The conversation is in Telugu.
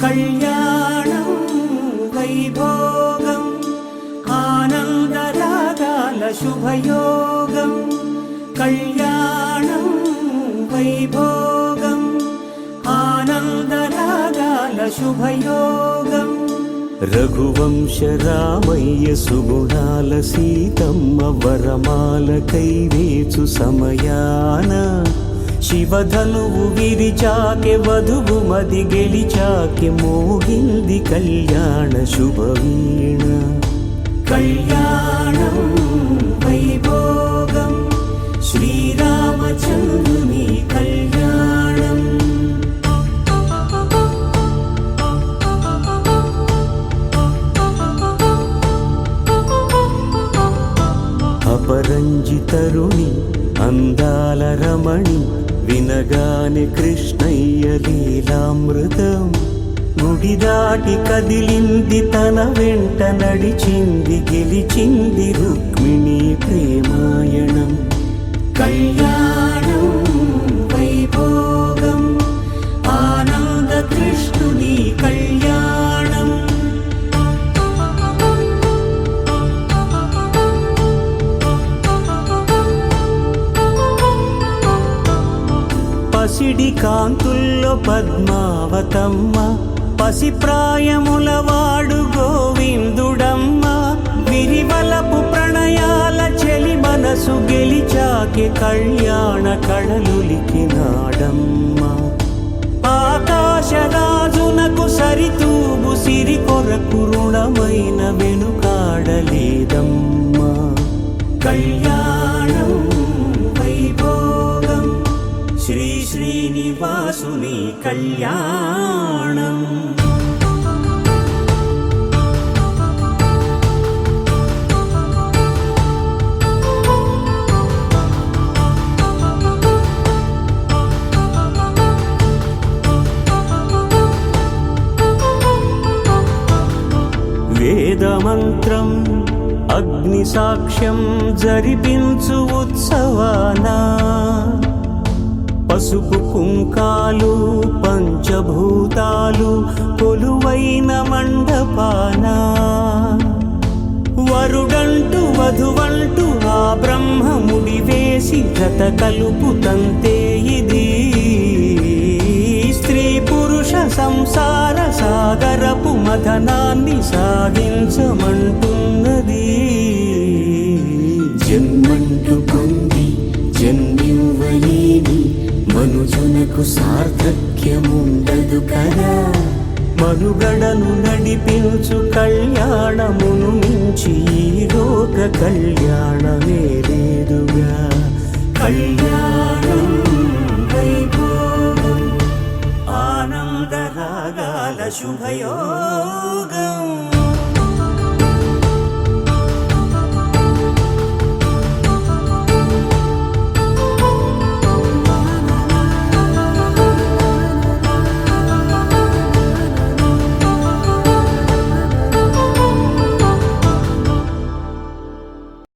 కళ్యాణం వైభోగం ఆనందరాగాల శుభయోగం కళ్యాణం వైభోగం ఆనందరాగాల శుభయోగం రఘువంశ రామయ్య సుగుణాల సీతమ్మ వరమాల కైవేచు సమయాన శివధనువు విరిచాకె వధువు మది గెలిచాకె మోగింది కళ్యాణ శుభవీణ కళ్యాణం వైభోగం శ్రీరామచంద్రుని కళ్యాణం అపరంజి తరుణి అందాల రమణి వినగానే కృష్ణయ్య లీలామృతం గుడి దాటి కదిలింది తన వెంట నడిచింది గెలిచింది రుక్మిణి ప్రేమాయణం కళ్యాణం వైభోగం ఆనంద కృష్ణుని కళ్యాణం పసిడి కాంతుల్లో పద్మావతమ్మ పసిప్రాయముల వాడు గోవిందుడమ్మ విరివలపు ప్రణయాల చెలి మనసు గెలిచాకె కళ్యాణ కళలులికినాడమ్మ ఆకాశరాజునకు సరితూగు సిరి కొరకు రుణమైన వెనుకాడలేదమ్మ కళ్యాణం వైభోగం శ్రీ శ్రీనివాసుని కళ్యాణం వేదమంత్రం అగ్ని సాక్ష్యం జరిపించు ఉత్సవానా పసుపు కుంకాలు పంచభూతాలు కొలువైన మండపాన వరుడంటూ వధువంటూ ఆ బ్రహ్మముడి వేసి జత కలుపుతంతే ఇది స్త్రీ పురుష సంసార సాగరపు మథనాన్ని సాగించమంటున్నది జన్మంటూ పొంది జన్మివ్వలేని మనుజునకు సార్థక్యముండదు కదా మనుగడను నడిపించు కళ్యాణమును మించి ఈ లోక కళ్యాణమే లేదుగా కళ్యాణం వైభోగం ఆనందరాగాల శుభయోగం